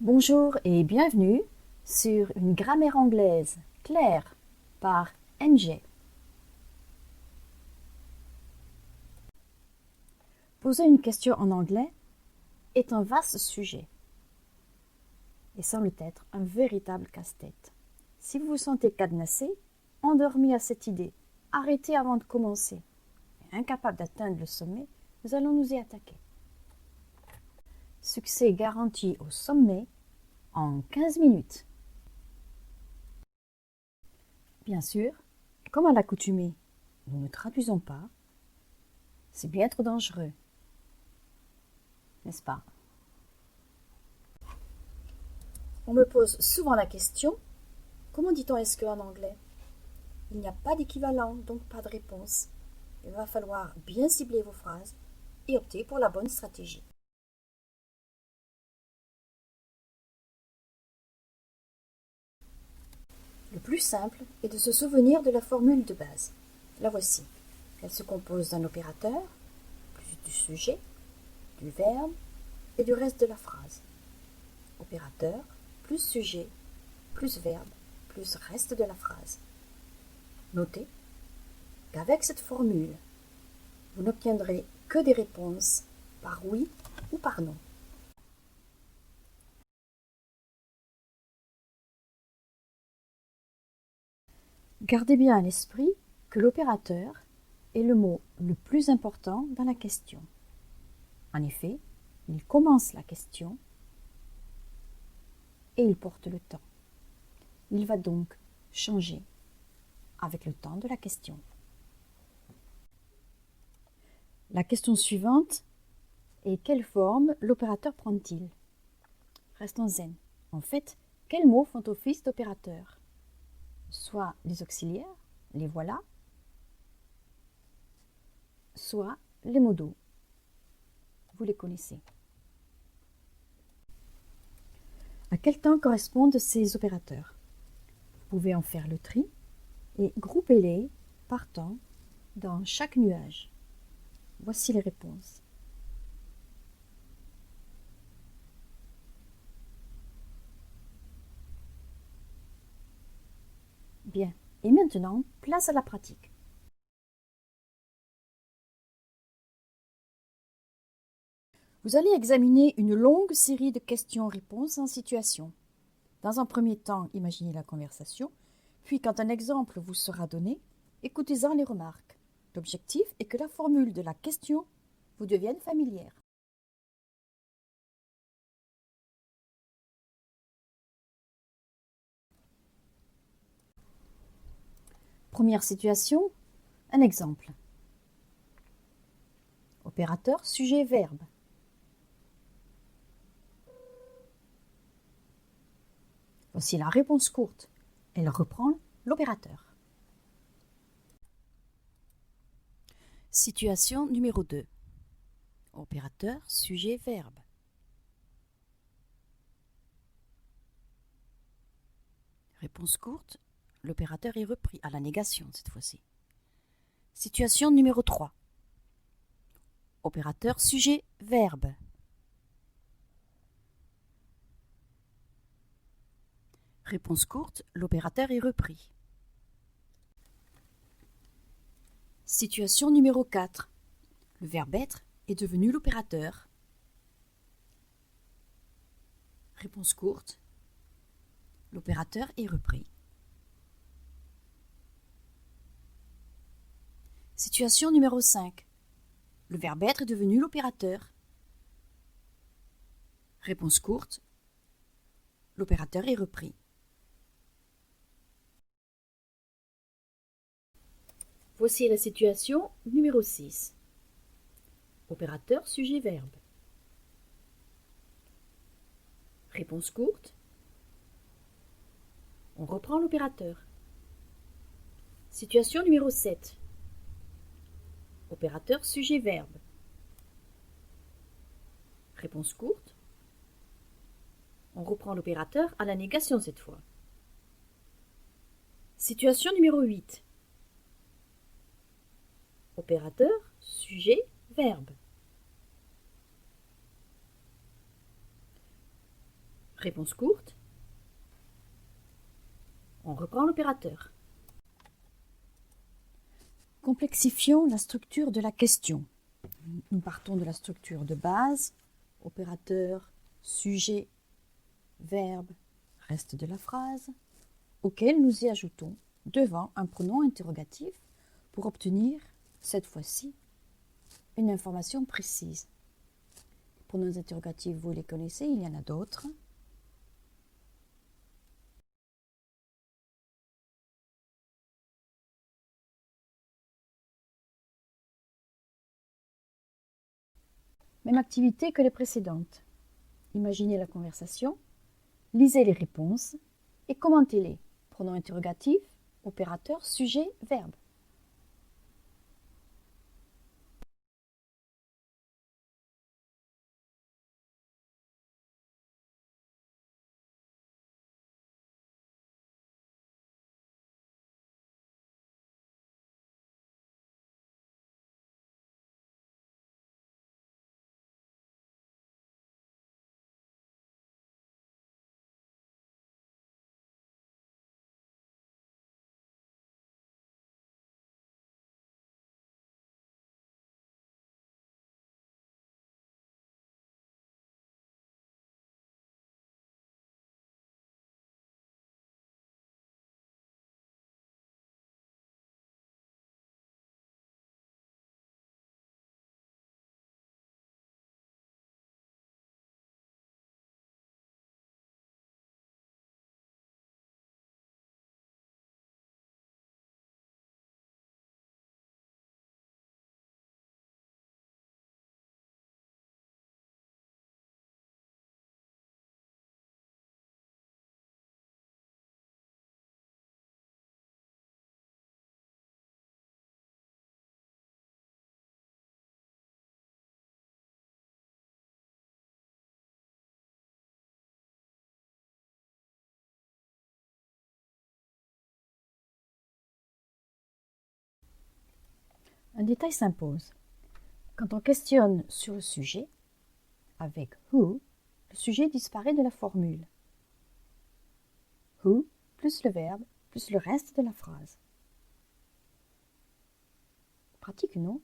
Bonjour et bienvenue sur une grammaire anglaise claire par NG. Poser une question en anglais est un vaste sujet et semble être un véritable casse-tête. Si vous vous sentez cadenassé, endormi à cette idée, arrêté avant de commencer et incapable d'atteindre le sommet, nous allons nous y attaquer. Succès garanti au sommet en 15 minutes. Bien sûr, comme à l'accoutumée, nous ne traduisons pas. C'est bien trop dangereux, n'est-ce pas? On me pose souvent la question, comment dit-on est-ce que en anglais? Il n'y a pas d'équivalent, donc pas de réponse. Il va falloir bien cibler vos phrases et opter pour la bonne stratégie. Le plus simple est de se souvenir de la formule de base. La voici. Elle se compose d'un opérateur, plus du sujet, du verbe et du reste de la phrase. Opérateur, plus sujet, plus verbe, plus reste de la phrase. Notez qu'avec cette formule, vous n'obtiendrez que des réponses par oui ou par non. Gardez bien à l'esprit que l'opérateur est le mot le plus important dans la question. En effet, il commence la question et il porte le temps. Il va donc changer avec le temps de la question. La question suivante est quelle forme l'opérateur prend-il? Restons zen. En fait, quels mots font office d'opérateur? Soit les auxiliaires, les voilà, soit les mots. Vous les connaissez. À quel temps correspondent ces opérateurs? Vous pouvez en faire le tri et groupez-les par temps dans chaque nuage. Voici les réponses. Bien, et maintenant, place à la pratique. Vous allez examiner une longue série de questions-réponses en situation. Dans un premier temps, imaginez la conversation, puis quand un exemple vous sera donné, écoutez-en les remarques. L'objectif est que la formule de la question vous devienne familière. Première situation, un exemple. Opérateur, sujet, verbe. Voici la réponse courte. Elle reprend l'opérateur. Situation numéro 2. Opérateur, sujet, verbe. Réponse courte. L'opérateur est repris à la négation cette fois-ci. Situation numéro 3. Opérateur, sujet, verbe. Réponse courte. L'opérateur est repris. Situation numéro 4. Le verbe être est devenu l'opérateur. Réponse courte. L'opérateur est repris. Situation numéro 5. Le verbe être est devenu l'opérateur. Réponse courte. L'opérateur est repris. Voici la situation numéro 6. Opérateur, sujet, verbe. Réponse courte. On reprend l'opérateur. Situation numéro 7. Opérateur, sujet, verbe. Réponse courte. On reprend l'opérateur à la négation cette fois. Situation numéro 8. Opérateur, sujet, verbe. Réponse courte. On reprend l'opérateur. Complexifions la structure de la question. Nous partons de la structure de base, opérateur, sujet, verbe, reste de la phrase, auquel nous y ajoutons devant un pronom interrogatif pour obtenir, cette fois-ci, une information précise. Les pronoms interrogatifs, vous les connaissez, il y en a d'autres. Même activité que les précédentes. Imaginez la conversation, lisez les réponses et commentez-les. Pronom interrogatif, opérateur, sujet, verbe. Un détail s'impose. Quand on questionne sur le sujet, avec who, le sujet disparaît de la formule. Who plus le verbe plus le reste de la phrase. Pratique, non?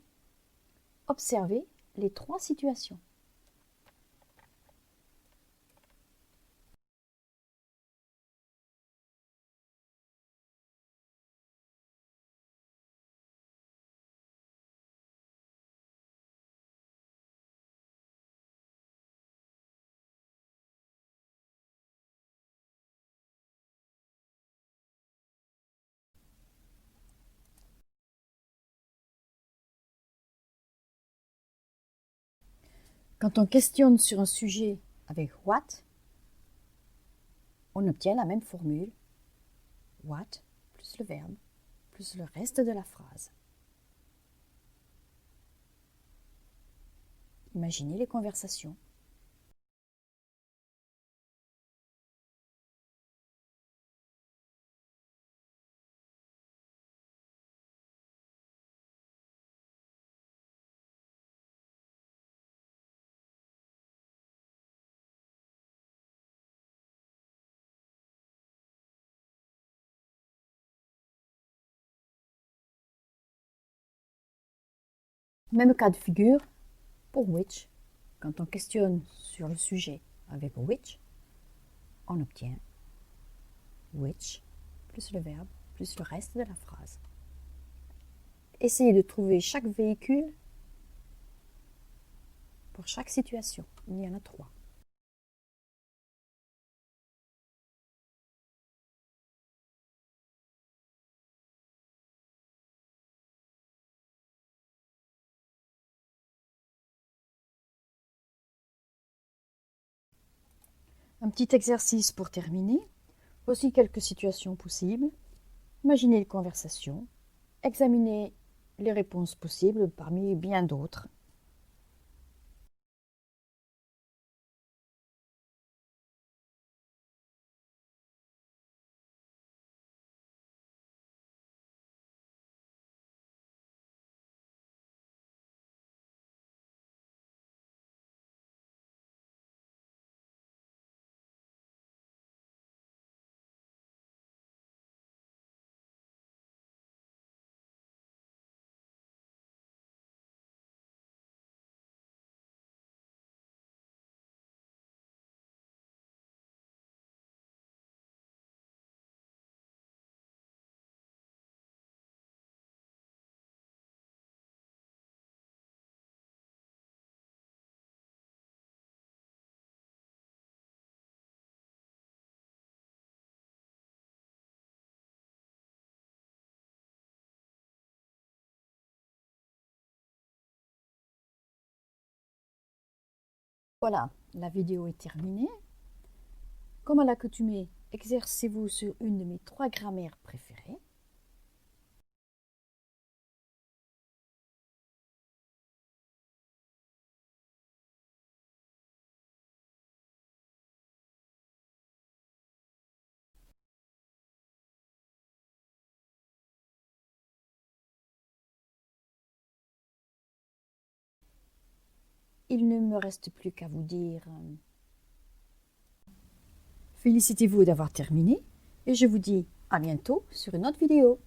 Observez les 3 situations. Quand on questionne sur un sujet avec what, on obtient la même formule. What plus le verbe plus le reste de la phrase. Imaginez les conversations. Même cas de figure pour which. Quand on questionne sur le sujet avec which, on obtient which plus le verbe plus le reste de la phrase. Essayez de trouver chaque véhicule pour chaque situation. Il y en a 3. Un petit exercice pour terminer. Voici quelques situations possibles. Imaginez les conversations. Examinez les réponses possibles parmi bien d'autres. Voilà, la vidéo est terminée. Comme à l'accoutumée, exercez-vous sur une de mes 3 grammaires préférées. Il ne me reste plus qu'à vous dire félicitez-vous d'avoir terminé et je vous dis à bientôt sur une autre vidéo.